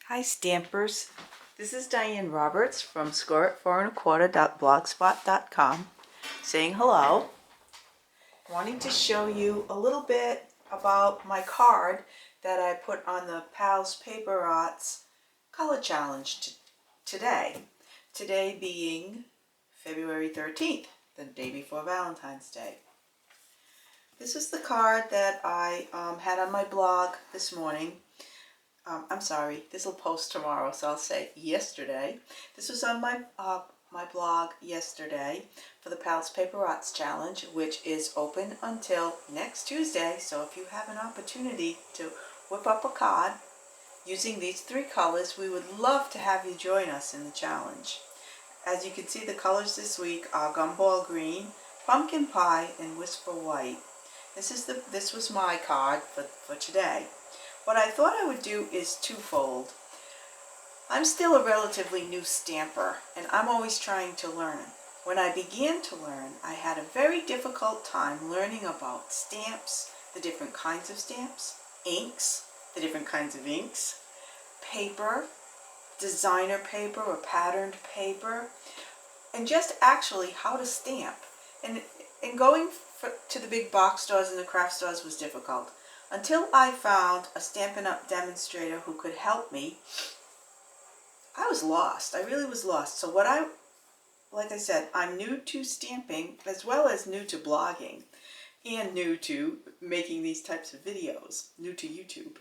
Hi Stampers, this is Diane Roberts from scoreat4.25.blogspot.com saying hello, wanting to show you a little bit about my card that I put on the Pals Paper Arts Color Challenge today. Today being February 13th, the day before Valentine's Day. This is the card that I had on my blog this morning. I'm sorry, this will post tomorrow, so I'll say yesterday. This was on my my blog yesterday for the Pals Paper Arts Challenge, which is open until next Tuesday. So if you have an opportunity to whip up a card using these three colors, we would love to have you join us in the challenge. As you can see, the colors this week are Gumball Green, Pumpkin Pie, and Whisper White. This was my card for today. What I thought I would do is twofold. I'm still a relatively new stamper, and I'm always trying to learn. When I began to learn, I had a very difficult time learning about stamps, the different kinds of stamps, inks, the different kinds of inks, paper, designer paper or patterned paper, and just actually how to stamp. And going to the big box stores and the craft stores was difficult. Until I found a Stampin' Up! Demonstrator who could help me, I was lost. I really was lost. So like I said, I'm new to stamping as well as new to blogging and new to making these types of videos, new to YouTube.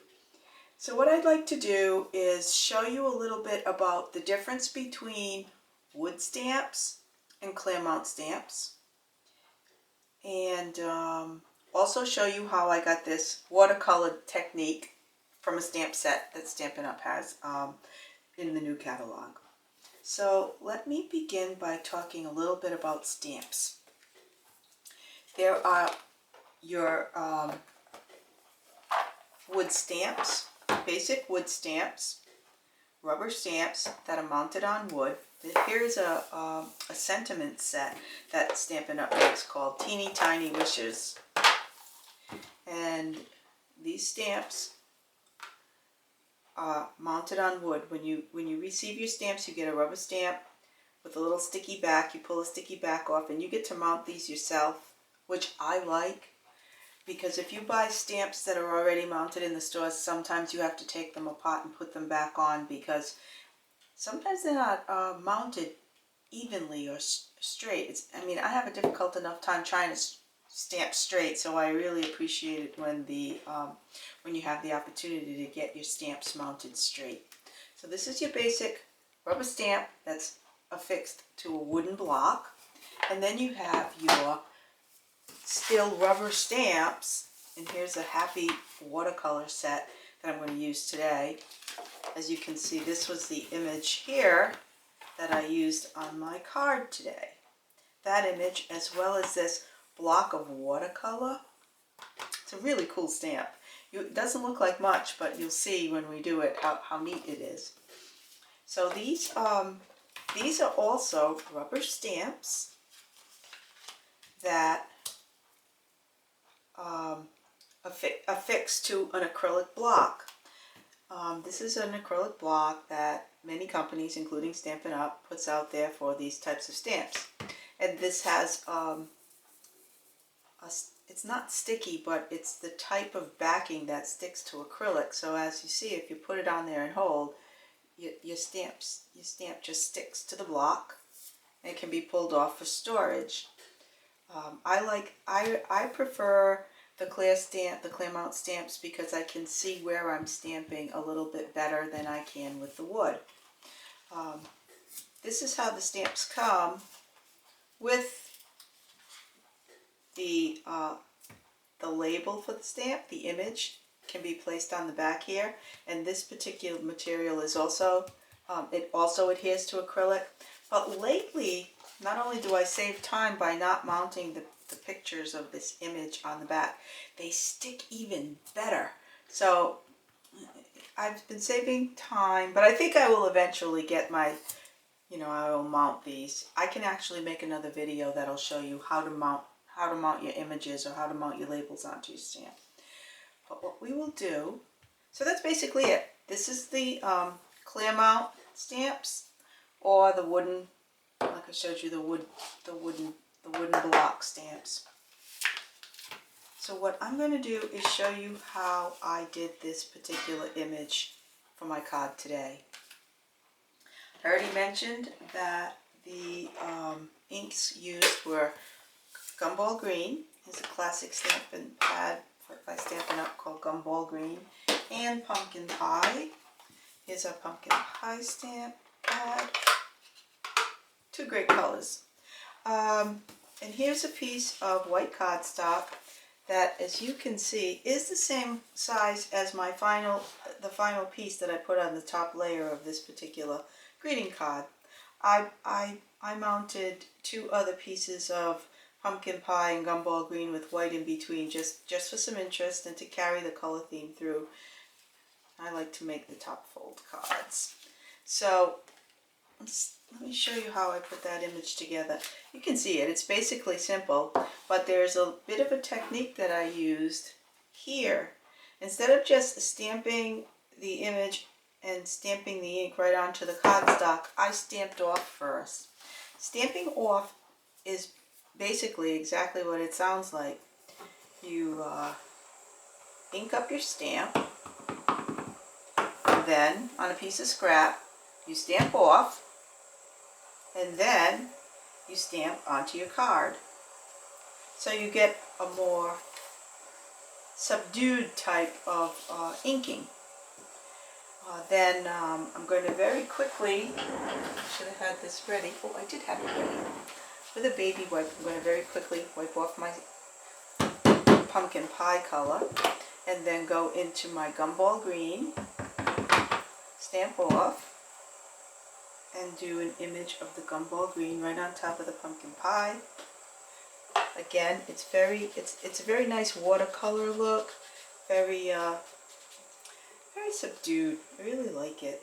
So what I'd like to do is show you a little bit about the difference between wood stamps and clear mount stamps, and also show you how I got this watercolor technique from a stamp set that Stampin' Up! Has in the new catalog. So let me begin by talking a little bit about stamps. There are your wood stamps, basic wood stamps, rubber stamps that are mounted on wood. Here's a sentiment set that Stampin' Up! Makes called Teeny Tiny Wishes. And these stamps are mounted on wood. When you receive your stamps, you get a rubber stamp with a little sticky back. You pull the sticky back off and you get to mount these yourself, which I like, because if you buy stamps that are already mounted in the stores, sometimes you have to take them apart and put them back on because sometimes they're not mounted evenly or straight. I mean, I have a difficult enough time trying to stamp straight, so I really appreciate it when you have the opportunity to get your stamps mounted straight. So this is your basic rubber stamp that's affixed to a wooden block, and then you have your still rubber stamps, and here's a Happy Watercolor set that I'm going to use today. As you can see, this was the image here that I used on my card today. That image, as well as this block of watercolor. It's a really cool stamp. It doesn't look like much, but you'll see when we do it how neat it is. So these are also rubber stamps that affix to an acrylic block. This is an acrylic block that many companies, including Stampin' Up, puts out there for these types of stamps. And this has it's not sticky, but it's the type of backing that sticks to acrylic. So as you see, if you put it on there and hold, your stamp just sticks to the block, and it can be pulled off for storage. I prefer the clear mount stamps because I can see where I'm stamping a little bit better than I can with the wood. This is how the stamps come with the label for the stamp. The image can be placed on the back here, and this particular material is also it also adheres to acrylic. But lately, not only do I save time by not mounting the pictures of this image on the back, they stick even better. So I've been saving time, but I think I will eventually get my, I will mount these. I can actually make another video that'll show you how to mount your images or how to mount your labels onto your stamp. But what we will do, so that's basically it. This is the clear mount stamps or the wooden, like I showed you, the wooden block stamps. So what I'm going to do is show you how I did this particular image for my card today. I already mentioned that the inks used were Gumball Green. Is a classic stamping pad by Stampin' Up called Gumball Green, and Pumpkin Pie. Here's our Pumpkin Pie stamp pad. Two great colors. And here's a piece of white cardstock that, as you can see, is the same size as the final piece that I put on the top layer of this particular greeting card. I mounted two other pieces of Pumpkin Pie and Gumball Green with white in between, just for some interest and to carry the color theme through. I like to make the top fold cards. So let me show you how I put that image together. You can see it. It's basically simple, but there's a bit of a technique that I used here. Instead of just stamping the image and stamping the ink right onto the cardstock, I stamped off first. Stamping off is basically exactly what it sounds like. You ink up your stamp, and then on a piece of scrap, you stamp off, and then you stamp onto your card. So you get a more subdued type of inking. Then I'm going to very quickly, should have had this ready. Oh, I did have it ready. With a baby wipe, I'm going to very quickly wipe off my Pumpkin Pie color and then go into my Gumball Green, stamp off, and do an image of the Gumball Green right on top of the Pumpkin Pie. Again, it's a very nice watercolor look, very subdued. I really like it.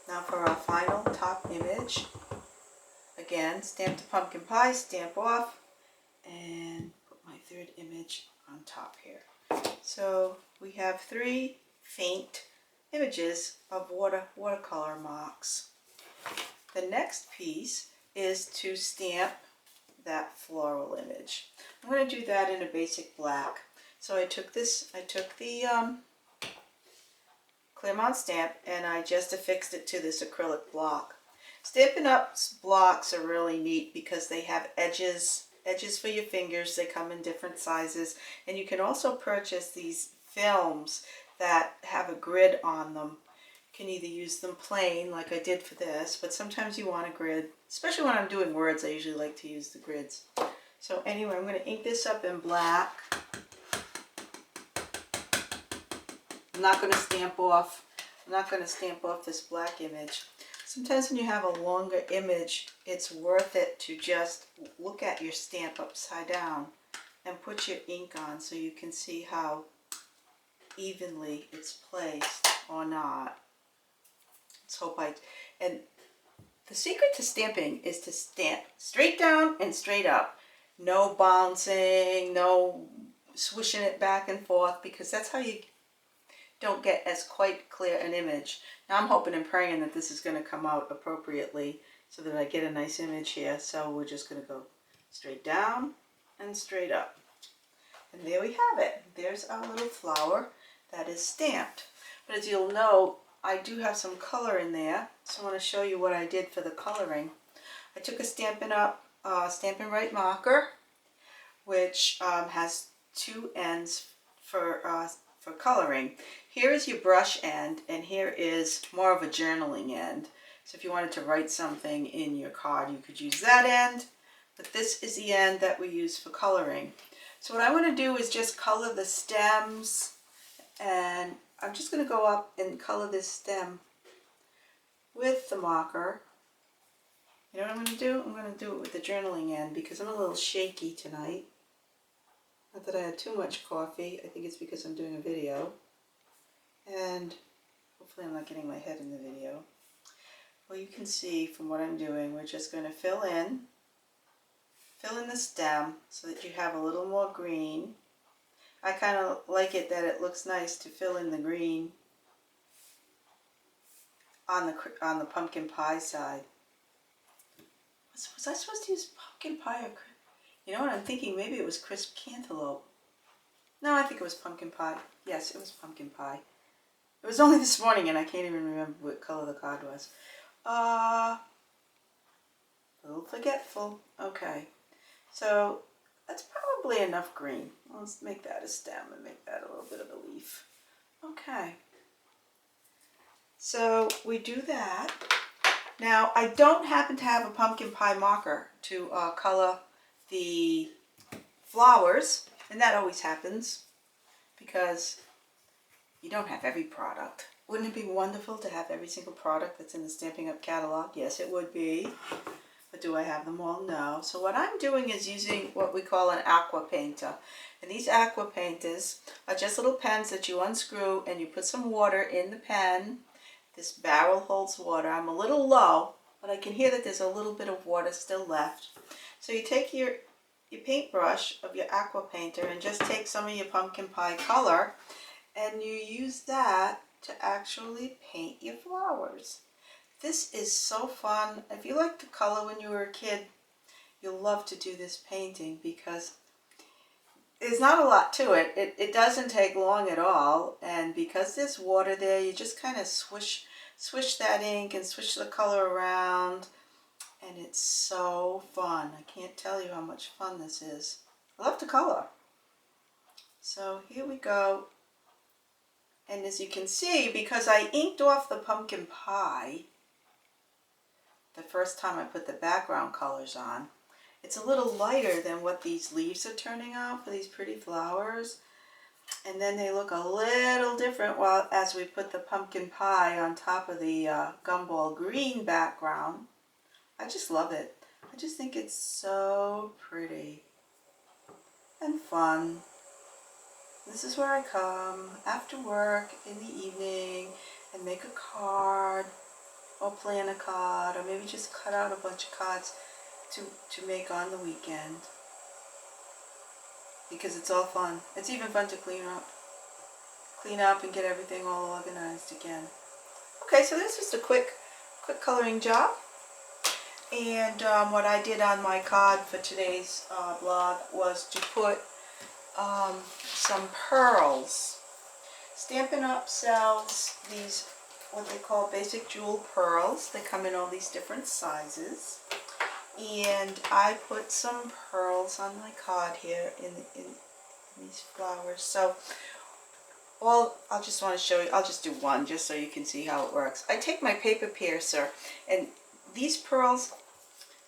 Now for our final top image, again, stamp the Pumpkin Pie, stamp off, and put my third image on top here. So we have three faint images of watercolor marks. The next piece is to stamp that floral image. I'm going to do that in a basic black. So I took the Claremont stamp and I just affixed it to this acrylic block. Stampin' Up's blocks are really neat because they have edges for your fingers. They come in different sizes, and you can also purchase these films that have a grid on them. You can either use them plain like I did for this, but sometimes you want a grid, especially when I'm doing words. I usually like to use the grids. So anyway, I'm going to ink this up in black. I'm not going to stamp off this black image. Sometimes when you have a longer image, it's worth it to just look at your stamp upside down and put your ink on so you can see how evenly it's placed or not. And the secret to stamping is to stamp straight down and straight up. No bouncing, no swishing it back and forth, because that's how you don't get as quite clear an image. Now I'm hoping and praying that this is going to come out appropriately so that I get a nice image here. So we're just going to go straight down and straight up. And there we have it. There's our little flower that is stamped. But as you'll know, I do have some color in there. So I want to show you what I did for the coloring. I took a Stampin' Up Stampin' Right marker, which has two ends for coloring. Here is your brush end, and here is more of a journaling end. So if you wanted to write something in your card, you could use that end, but this is the end that we use for coloring. So what I want to do is just color the stems, and I'm just going to go up and color this stem with the marker. You know what I'm going to do? I'm going to do it with the journaling end because I'm a little shaky tonight. Not that I had too much coffee. I think it's because I'm doing a video. And hopefully I'm not getting my head in the video. Well, you can see from what I'm doing, we're just going to fill in the stem so that you have a little more green. I kind of like it that it looks nice to fill in the green on the pumpkin pie side. Was I supposed to use pumpkin pie or, you know what I'm thinking? Maybe it was crisp cantaloupe. No, I think it was pumpkin pie. Yes, it was pumpkin pie. It was only this morning and I can't even remember what color the card was. A little forgetful. Okay, so that's probably enough green. Let's make that a stem and make that a little bit of a leaf. Okay, so we do that. Now, I don't happen to have a pumpkin pie marker to color the flowers, and that always happens because you don't have every product. Wouldn't it be wonderful to have every single product that's in the Stampin' Up! Catalog? Yes, it would be. But do I have them all? No. So what I'm doing is using what we call an aqua painter. And these aqua painters are just little pens that you unscrew and you put some water in the pen. This barrel holds water. I'm a little low, but I can hear that there's a little bit of water still left. So you take your paintbrush of your aqua painter and just take some of your pumpkin pie color and you use that to actually paint your flowers. This is so fun. If you liked to color when you were a kid, you'll love to do this painting because there's not a lot to it. It doesn't take long at all, and because there's water there, you just kind of swish that ink and swish the color around, and it's so fun. I can't tell you how much fun this is. I love to color. So here we go. And as you can see, because I inked off the pumpkin pie the first time I put the background colors on, it's a little lighter than what these leaves are turning out for these pretty flowers. And then they look a little different as we put the pumpkin pie on top of the gumball green background. I just love it. I just think it's so pretty and fun. This is where I come after work in the evening and make a card or plan a card or maybe just cut out a bunch of cards to make on the weekend. Because it's all fun. It's even fun to clean up and get everything all organized again. Okay, so this is a quick coloring job. And what I did on my card for today's blog was to put some pearls. Stampin' Up! Sells these, what they call basic jewel pearls. They come in all these different sizes. And I put some pearls on my card here in these flowers. So I'll just want to show you, I'll just do one just so you can see how it works. I take my paper piercer, and these pearls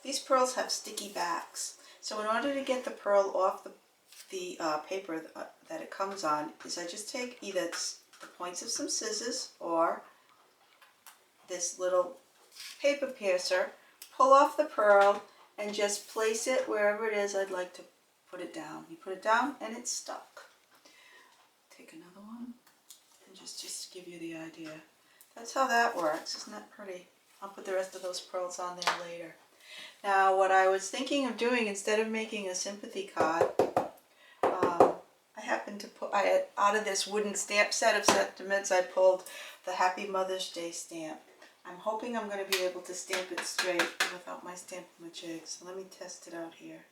have sticky backs. So in order to get the pearl off the paper that it comes on, is I just take either the points of some scissors or this little paper piercer, pull off the pearl, and just place it wherever it is I'd like to put it down. You put it down and it's stuck. Take another one and just to give you the idea. That's how that works. Isn't that pretty? I'll put the rest of those pearls on there later. Now what I was thinking of doing, instead of making a sympathy card, I happened to put, out of this wooden stamp set of sentiments, I pulled the Happy Mother's Day stamp. I'm hoping I'm going to be able to stamp it straight without my Stamp-A-Majig. So let me test it out here.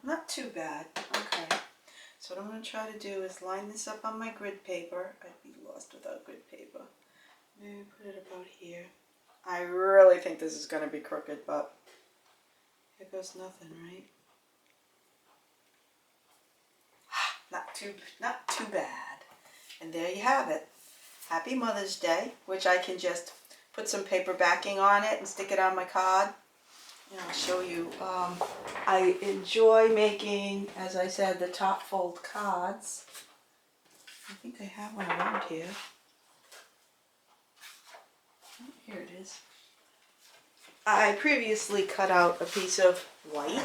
Not too bad. Okay. So what I'm going to try to do is line this up on my grid paper. I'd be lost without grid paper. Maybe put it about here. I really think this is going to be crooked, but here goes nothing, right? Not too bad. And there you have it. Happy Mother's Day, which I can just put some paper backing on it and stick it on my card. And I'll show you. I enjoy making, as I said, the top fold cards. I think I have one around here. Oh, here it is. I previously cut out a piece of white.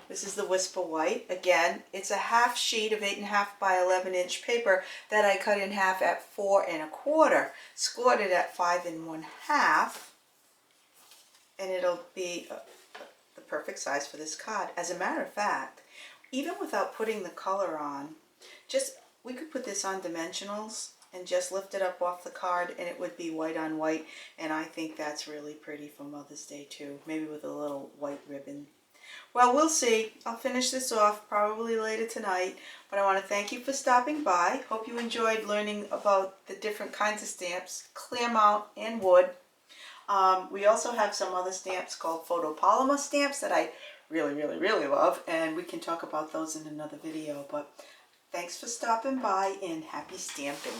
This is the Whisper White. Again, it's a half sheet of 8.5 by 11 inch paper that I cut in half at 4 1/4, scored it at 5 1/2, and it'll be the perfect size for this card. As a matter of fact, even without putting the color on, we could put this on dimensionals and just lift it up off the card and it would be white on white, and I think that's really pretty for Mother's Day too, maybe with a little white ribbon. Well, we'll see. I'll finish this off probably later tonight, but I want to thank you for stopping by. Hope you enjoyed learning about the different kinds of stamps, clear mount and wood. We also have some other stamps called photopolymer stamps that I really love, and we can talk about those in another video. But thanks for stopping by and happy stamping.